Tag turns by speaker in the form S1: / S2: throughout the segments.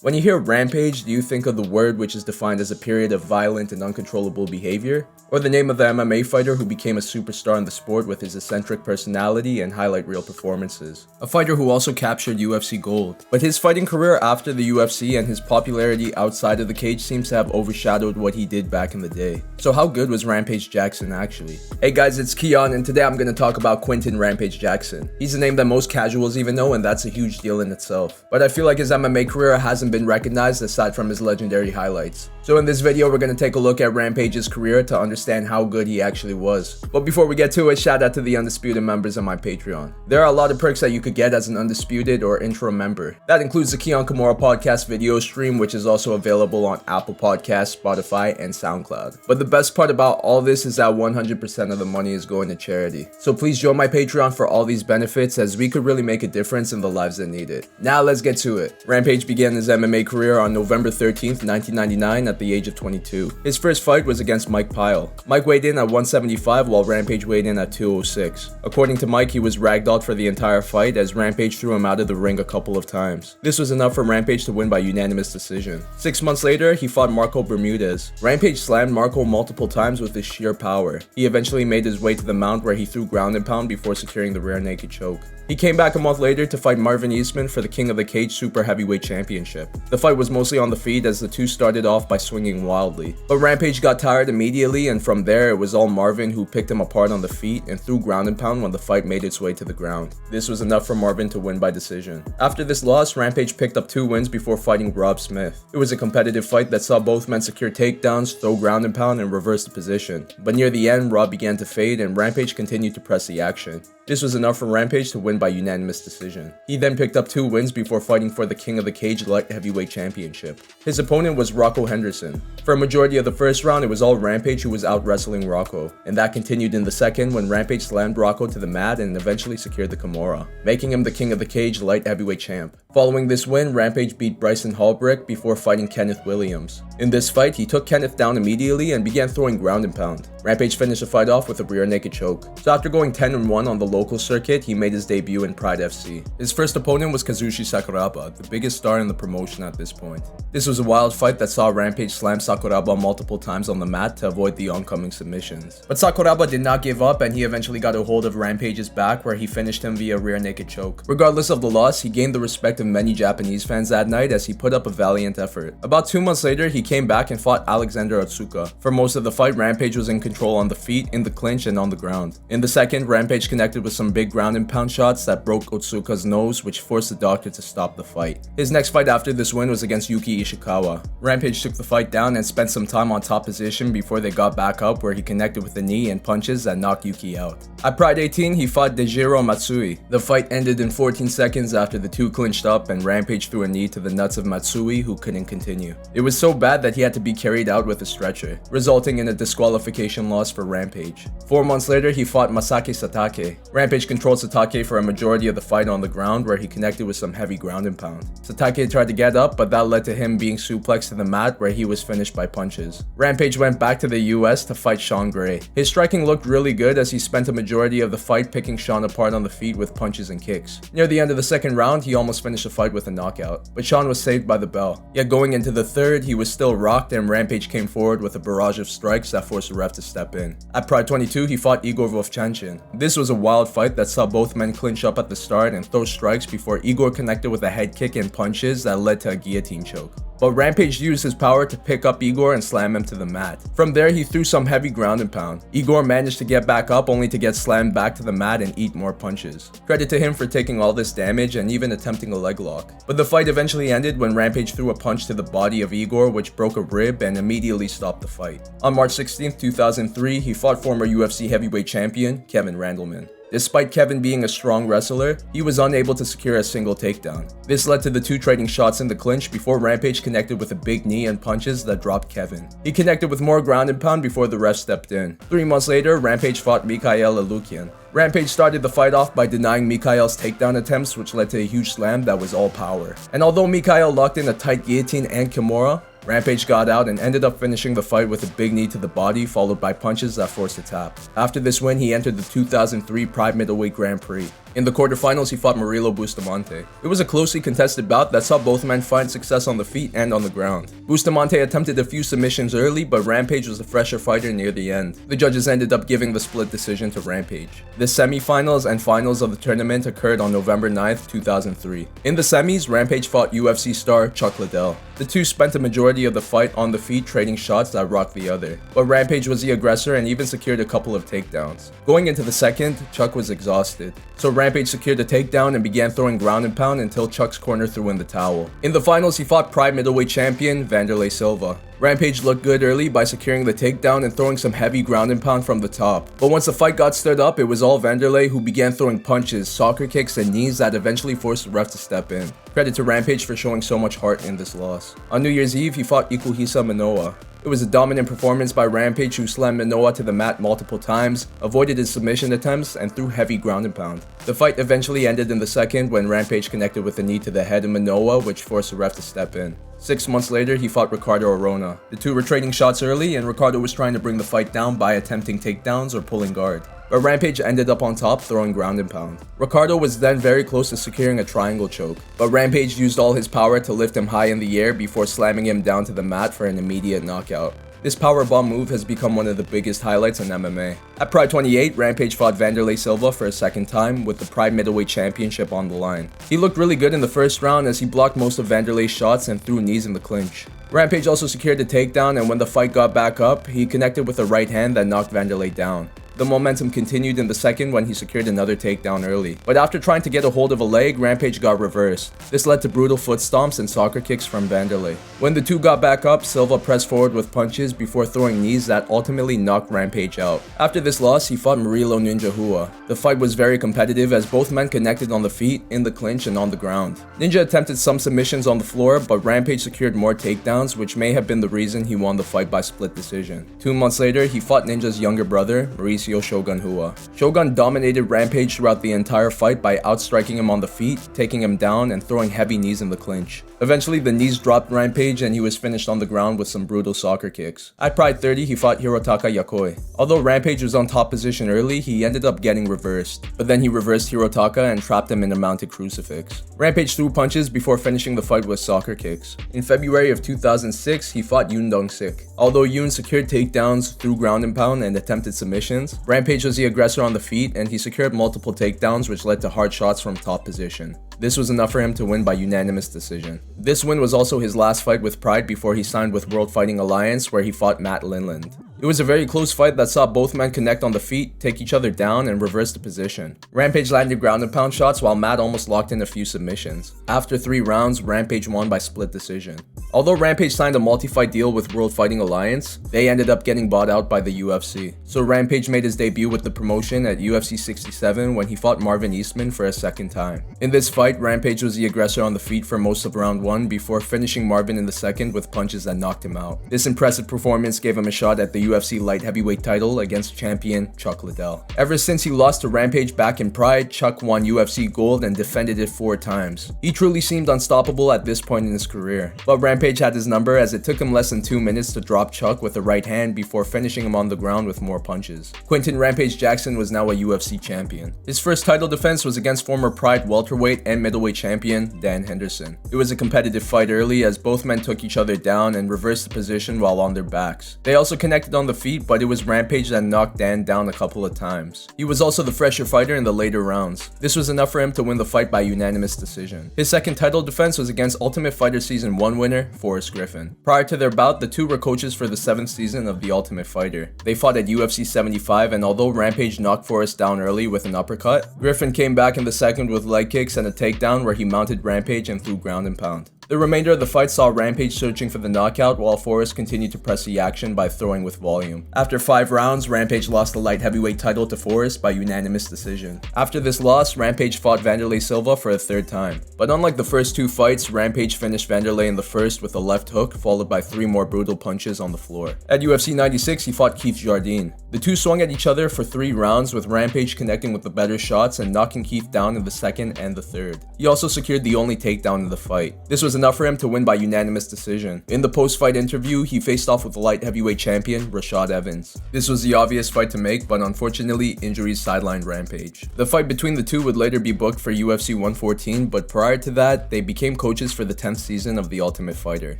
S1: When you hear Rampage, do you think of the word which is defined as a period of violent and uncontrollable behavior? Or the name of the MMA fighter who became a superstar in the sport with his eccentric personality and highlight reel performances? A fighter who also captured UFC gold. But his fighting career after the UFC and his popularity outside of the cage seems to have overshadowed what he did back in the day. So how good was Rampage Jackson actually? Hey guys, it's Kiiyon, and today I'm going to talk about Quinton Rampage Jackson. He's a name that most casuals even know, and that's a huge deal in itself. But I feel like his MMA career hasn't been recognized aside from his legendary highlights. So in this video, we're going to take a look at Rampage's career to understand how good he actually was. But before we get to it, shout out to the Undisputed members on my Patreon. There are a lot of perks that you could get as an Undisputed or intro member. That includes the Kiiyon Kimura podcast video stream, which is also available on Apple Podcasts, Spotify, and SoundCloud. But the best part about all this is that 100% of the money is going to charity. So please join my Patreon for all these benefits, as we could really make a difference in the lives that need it. Now let's get to it. Rampage began his MMA career on November 13th, 1999 at the age of 22. His first fight was against Mike Pyle. Mike weighed in at 175 while Rampage weighed in at 206. According to Mike, he was ragdolled for the entire fight as Rampage threw him out of the ring a couple of times. This was enough for Rampage to win by unanimous decision. 6 months later, he fought Marco Bermudez. Rampage slammed Marco multiple times with his sheer power. He eventually made his way to the mount where he threw ground and pound before securing the rear naked choke. He came back a month later to fight Marvin Eastman for the King of the Cage Super Heavyweight Championship. The fight was mostly on the feet as the two started off by swinging wildly. But Rampage got tired immediately, and from there it was all Marvin who picked him apart on the feet and threw ground and pound when the fight made its way to the ground. This was enough for Marvin to win by decision. After this loss, Rampage picked up 2 wins before fighting Rob Smith. It was a competitive fight that saw both men secure takedowns, throw ground and pound, and reverse the position. But near the end, Rob began to fade and Rampage continued to press the action. This was enough for Rampage to win by unanimous decision. He then picked up 2 wins before fighting for the King of the Cage Light Heavyweight Championship. His opponent was Rocco Henderson. For a majority of the first round, it was all Rampage who was out wrestling Rocco, and that continued in the second when Rampage slammed Rocco to the mat and eventually secured the Kimura, making him the King of the Cage Light Heavyweight Champ. Following this win, Rampage beat Bryson Hallbrick before fighting Kenneth Williams. In this fight, he took Kenneth down immediately and began throwing ground and pound. Rampage finished the fight off with a rear naked choke. So after going 10-1 on the local circuit, he made his debut in Pride FC. His first opponent was Kazushi Sakuraba, the biggest star in the promotion at this point. This was a wild fight that saw Rampage slam Sakuraba multiple times on the mat to avoid the oncoming submissions. But Sakuraba did not give up, and he eventually got a hold of Rampage's back where he finished him via rear naked choke. Regardless of the loss, he gained the respect of many Japanese fans that night as he put up a valiant effort. About 2 months later, he came back and fought Alexander Otsuka. For most of the fight, Rampage was in control on the feet, in the clinch, and on the ground. In the second, Rampage connected with some big ground and pound shots that broke Otsuka's nose, which forced the doctor to stop the fight. His next fight after this win was against Yuki Ishikawa. Rampage took the fight down and spent some time on top position before they got back up, where he connected with a knee and punches that knocked Yuki out. At Pride 18, he fought Dejiro Matsui. The fight ended in 14 seconds after the two clinched up and Rampage threw a knee to the nuts of Matsui, who couldn't continue. It was so bad that he had to be carried out with a stretcher, resulting in a disqualification loss for Rampage. 4 months later, he fought Masaki Satake. Rampage controlled Satake for a majority of the fight on the ground, where he connected with some heavy ground and pound. Satake tried to get up, but that led to him being suplexed to the mat, where he was finished by punches. Rampage went back to the US to fight Sean Gray. His striking looked really good as he spent a majority of the fight picking Sean apart on the feet with punches and kicks. Near the end of the second round, he almost finished the fight with a knockout, but Sean was saved by the bell. Yet going into the third, he was still rocked and Rampage came forward with a barrage of strikes that forced the ref to step in. At Pride 22, he fought Igor Vovchanchin. This was a wild fight that saw both men clinch up at the start and throw strikes before Igor connected with a head kick and punches that led to a guillotine choke. But Rampage used his power to pick up Igor and slam him to the mat. From there, he threw some heavy ground and pound. Igor managed to get back up only to get slammed back to the mat and eat more punches. Credit to him for taking all this damage and even attempting a leg lock. But the fight eventually ended when Rampage threw a punch to the body of Igor, which broke a rib and immediately stopped the fight. On March 16, 2003, he fought former UFC heavyweight champion Kevin Randleman. Despite Kevin being a strong wrestler, he was unable to secure a single takedown. This led to the two trading shots in the clinch before Rampage connected with a big knee and punches that dropped Kevin. He connected with more ground and pound before the ref stepped in. 3 months later, Rampage fought Mikhail Alukian. Rampage started the fight off by denying Mikhail's takedown attempts, which led to a huge slam that was all power. And although Mikhail locked in a tight guillotine and Kimura, Rampage got out and ended up finishing the fight with a big knee to the body followed by punches that forced a tap. After this win, he entered the 2003 Pride Middleweight Grand Prix. In the quarterfinals, he fought Murilo Bustamante. It was a closely contested bout that saw both men find success on the feet and on the ground. Bustamante attempted a few submissions early, but Rampage was the fresher fighter near the end. The judges ended up giving the split decision to Rampage. The semifinals and finals of the tournament occurred on November 9th, 2003. In the semis, Rampage fought UFC star Chuck Liddell. The two spent the majority of the fight on the feet trading shots that rocked the other, but Rampage was the aggressor and even secured a couple of takedowns. Going into the second, Chuck was exhausted, so Rampage secured a takedown and began throwing ground and pound until Chuck's corner threw in the towel. In the finals, he fought Pride middleweight champion Wanderlei Silva. Rampage looked good early by securing the takedown and throwing some heavy ground and pound from the top. But once the fight got stirred up, it was all Wanderlei who began throwing punches, soccer kicks, and knees that eventually forced the ref to step in. Credit to Rampage for showing so much heart in this loss. On New Year's Eve, he fought Ikuhisa Manoa. It was a dominant performance by Rampage, who slammed Manoa to the mat multiple times, avoided his submission attempts, and threw heavy ground and pound. The fight eventually ended in the second when Rampage connected with a knee to the head of Manoa, which forced the ref to step in. 6 months later, he fought Ricardo Arona. The two were trading shots early, and Ricardo was trying to bring the fight down by attempting takedowns or pulling guard. But Rampage ended up on top, throwing ground and pound. Ricardo was then very close to securing a triangle choke, but Rampage used all his power to lift him high in the air before slamming him down to the mat for an immediate knockout. This powerbomb move has become one of the biggest highlights in MMA. At Pride 28, Rampage fought Wanderlei Silva for a second time, with the Pride middleweight championship on the line. He looked really good in the first round as he blocked most of Wanderlei's shots and threw knees in the clinch. Rampage also secured a takedown, and when the fight got back up, he connected with a right hand that knocked Wanderlei down. The momentum continued in the second when he secured another takedown early, but after trying to get a hold of a leg, Rampage got reversed. This led to brutal foot stomps and soccer kicks from Wanderlei. When the two got back up, Silva pressed forward with punches before throwing knees that ultimately knocked Rampage out. After this loss, he fought Murilo Ninja Rua. The fight was very competitive as both men connected on the feet, in the clinch, and on the ground. Ninja attempted some submissions on the floor, but Rampage secured more takedowns, which may have been the reason he won the fight by split decision. 2 months later, he fought Ninja's younger brother, Mauricio Shogun Rua. Shogun dominated Rampage throughout the entire fight by outstriking him on the feet, taking him down, and throwing heavy knees in the clinch. Eventually, the knees dropped Rampage and he was finished on the ground with some brutal soccer kicks. At Pride 30, he fought Hirotaka Yakoi. Although Rampage was on top position early, he ended up getting reversed. But then he reversed Hirotaka and trapped him in a mounted crucifix. Rampage threw punches before finishing the fight with soccer kicks. In February of 2006, he fought Yoon Dong-sik. Although Yoon secured takedowns, threw ground and pound, and attempted submissions, Rampage was the aggressor on the feet and he secured multiple takedowns, which led to hard shots from top position. This was enough for him to win by unanimous decision. This win was also his last fight with Pride before he signed with World Fighting Alliance, where he fought Matt Lindland. It was a very close fight that saw both men connect on the feet, take each other down, and reverse the position. Rampage landed ground and pound shots while Matt almost locked in a few submissions. After 3 rounds, Rampage won by split decision. Although Rampage signed a multi-fight deal with World Fighting Alliance, they ended up getting bought out by the UFC. So Rampage made his debut with the promotion at UFC 67 when he fought Marvin Eastman for a second time. In this fight, Rampage was the aggressor on the feet for most of round 1 before finishing Marvin in the second with punches that knocked him out. This impressive performance gave him a shot at the UFC light heavyweight title against champion Chuck Liddell. Ever since he lost to Rampage back in Pride, Chuck won UFC gold and defended it 4 times. He truly seemed unstoppable at this point in his career, but Rampage had his number as it took him less than 2 minutes to drop Chuck with a right hand before finishing him on the ground with more punches. Quinton Rampage Jackson was now a UFC champion. His first title defense was against former Pride welterweight and middleweight champion Dan Henderson. It was a competitive fight early as both men took each other down and reversed the position while on their backs. They also connected on the feet, but it was Rampage that knocked Dan down a couple of times. He was also the fresher fighter in the later rounds. This was enough for him to win the fight by unanimous decision. His second title defense was against Ultimate Fighter Season 1 winner Forrest Griffin. Prior to their bout, the two were coaches for the 7th season of The Ultimate Fighter. They fought at UFC 75, and although Rampage knocked Forrest down early with an uppercut, Griffin came back in the second with leg kicks and a takedown where he mounted Rampage and threw ground and pound. The remainder of the fight saw Rampage searching for the knockout while Forrest continued to press the action by throwing with volume. After 5 rounds, Rampage lost the light heavyweight title to Forrest by unanimous decision. After this loss, Rampage fought Wanderlei Silva for a 3rd time. But unlike the first 2 fights, Rampage finished Wanderlei in the first with a left hook followed by 3 more brutal punches on the floor. At UFC 96, he fought Keith Jardine. The two swung at each other for 3 rounds with Rampage connecting with the better shots and knocking Keith down in the second and the third. He also secured the only takedown in the fight. This was enough for him to win by unanimous decision. In the post-fight interview, he faced off with the light heavyweight champion, Rashad Evans. This was the obvious fight to make, but unfortunately, injuries sidelined Rampage. The fight between the two would later be booked for UFC 114, but prior to that, they became coaches for the 10th season of The Ultimate Fighter.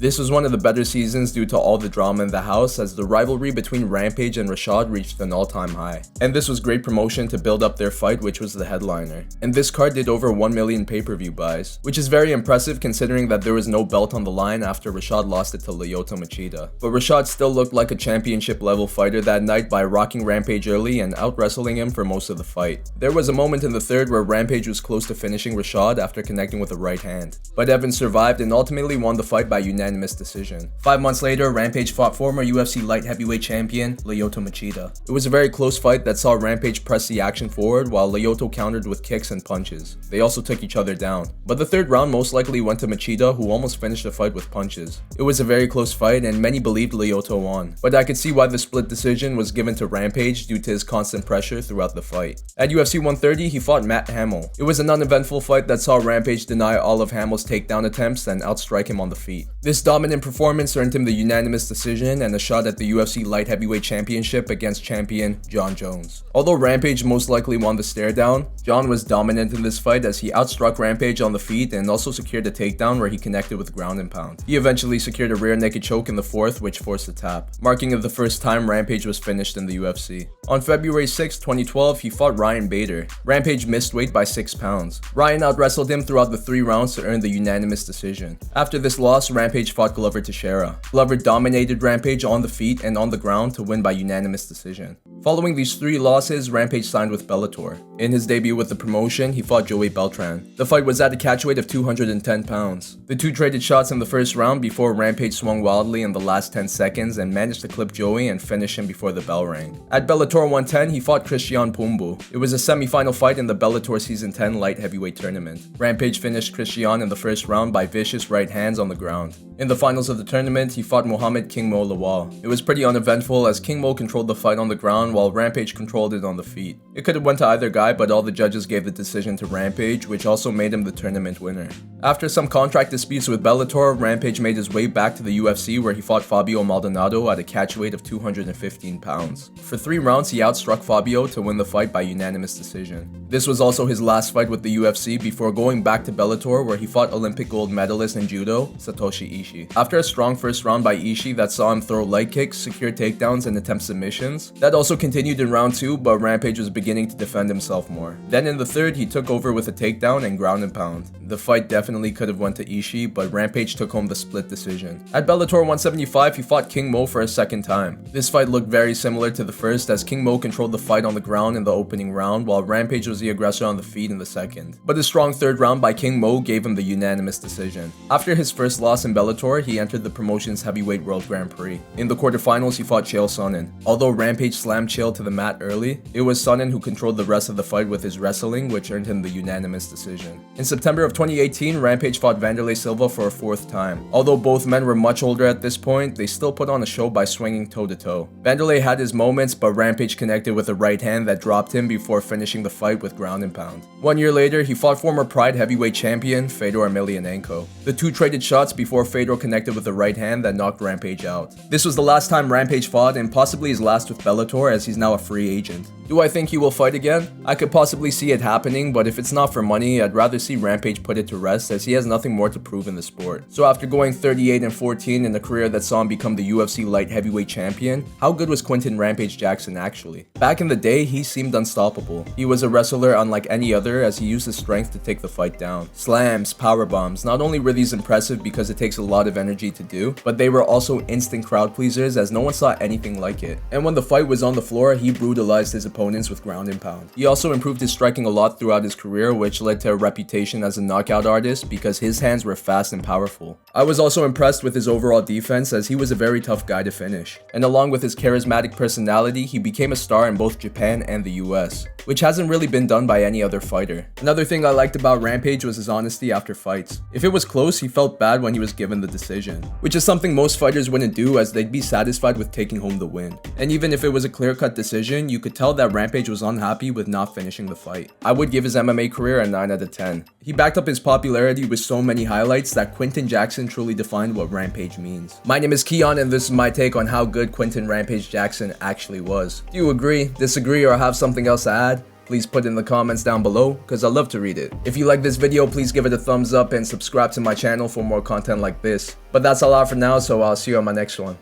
S1: This was one of the better seasons due to all the drama in the house, as the rivalry between Rampage and Rashad reached an all-time high. And this was great promotion to build up their fight, which was the headliner. And this card did over 1 million pay-per-view buys, which is very impressive considering that there was no belt on the line after Rashad lost it to Lyoto Machida. But Rashad still looked like a championship level fighter that night by rocking Rampage early and out-wrestling him for most of the fight. There was a moment in the third where Rampage was close to finishing Rashad after connecting with a right hand, but Evans survived and ultimately won the fight by unanimous decision. 5 months later, Rampage fought former UFC light heavyweight champion Lyoto Machida. It was a very close fight that saw Rampage press the action forward while Lyoto countered with kicks and punches. They also took each other down, but the third round most likely went to Machida, who almost finished the fight with punches. It was a very close fight and many believed Lyoto won, but I could see why the split decision was given to Rampage due to his constant pressure throughout the fight. At UFC 130, he fought Matt Hamill. It was an uneventful fight that saw Rampage deny all of Hamill's takedown attempts and outstrike him on the feet. This dominant performance earned him the unanimous decision and a shot at the UFC Light Heavyweight Championship against champion Jon Jones. Although Rampage most likely won the stare down, Jon was dominant in this fight as he outstruck Rampage on the feet and also secured a takedown where he connected with ground and pound. He eventually secured a rear naked choke in the fourth, which forced a tap, marking it the first time Rampage was finished in the UFC. On February 6, 2012, he fought Ryan Bader. Rampage missed weight by 6 pounds. Ryan out-wrestled him throughout the 3 rounds to earn the unanimous decision. After this loss, Rampage fought Glover Teixeira. Glover dominated Rampage on the feet and on the ground to win by unanimous decision. Following these 3 losses, Rampage signed with Bellator. In his debut with the promotion, he fought Joey Beltran. The fight was at a catchweight of 210 pounds. The two traded shots in the first round before Rampage swung wildly in the last 10 seconds and managed to clip Joey and finish him before the bell rang. At Bellator 110, he fought Christian Pumbu. It was a semi-final fight in the Bellator Season 10 light heavyweight tournament. Rampage finished Christian in the first round by vicious right hands on the ground. In the finals of the tournament, he fought Mohamed King Mo Lawal. It was pretty uneventful as King Mo controlled the fight on the ground while Rampage controlled it on the feet. It could have went to either guy, but all the judges gave the decision to Rampage, which also made him the tournament winner. After some contract disputes with Bellator, Rampage made his way back to the UFC where he fought Fabio Maldonado at a catchweight of 215 pounds. For 3 rounds, he outstruck Fabio to win the fight by unanimous decision. This was also his last fight with the UFC before going back to Bellator where he fought Olympic gold medalist in judo, Satoshi Ishii. After a strong first round by Ishii that saw him throw leg kicks, secure takedowns, and attempt submissions, that also continued in round 2, but Rampage was beginning to defend himself more. Then in the third, he took over with a takedown and ground and pound. The fight definitely could have went to Ishii, but Rampage took home the split decision. At Bellator 175, he fought King Mo for a second time. This fight looked very similar to the first as King Mo controlled the fight on the ground in the opening round while Rampage was the aggressor on the feet in the second. But a strong third round by King Mo gave him the unanimous decision. After his first loss in Bellator, he entered the promotion's heavyweight world Grand Prix. In the quarterfinals, he fought Chael Sonnen. Although Rampage slammed Chael to the mat early, it was Sonnen who controlled the rest of the fight with his wrestling, which earned him the unanimous decision. In September of 2018, Rampage fought Wanderlei Silva for a 4th time. Although both men were much older at this point, they still put on a show by swinging toe-to-toe. Wanderlei had his moments, but Rampage connected with a right hand that dropped him before finishing the fight with ground and pound. 1 year later, he fought former Pride heavyweight champion Fedor Emelianenko. The two traded shots before Fedor connected with a right hand that knocked Rampage out. This was the last time Rampage fought and possibly his last with Bellator as he's now a free agent. Do I think he will fight again? I could possibly see it happening, but if it's not for money, I'd rather see Rampage put it to rest as he has nothing more to prove in the sport. So after going 38-14 in a career that saw him become the UFC light heavyweight champion, how good was Quinton Rampage Jackson actually? Back in the day, he seemed unstoppable. He was a wrestler unlike any other as he used his strength to take the fight down. Slams, power bombs, not only were these impressive because it takes a lot of energy to do, but they were also instant crowd pleasers as no one saw anything like it. And when the fight was on the floor, he brutalized his opponents with ground and pound. He also improved his striking a lot throughout his career, which led to a reputation as a knockout artist because his hands were fast and powerful. I was also impressed with his overall defense as he was a very tough guy to finish. And along with his charismatic personality, he became a star in both Japan and the US, which hasn't really been done by any other fighter. Another thing I liked about Rampage was his honesty after fights. If it was close, he felt bad when he was given the decision, which is something most fighters wouldn't do as they'd be satisfied with taking home the win. And even if it was a clear-cut decision, you could tell that that Rampage was unhappy with not finishing the fight. I would give his MMA career a 9 out of 10. He backed up his popularity with so many highlights that Quinton Jackson truly defined what Rampage means. My name is Kiiyon, and this is my take on how good Quinton Rampage Jackson actually was. Do you agree, disagree, or have something else to add? Please put it in the comments down below, because I'd love to read it. If you like this video, please give it a thumbs up and subscribe to my channel for more content like this. But that's all out for now, so I'll see you on my next one.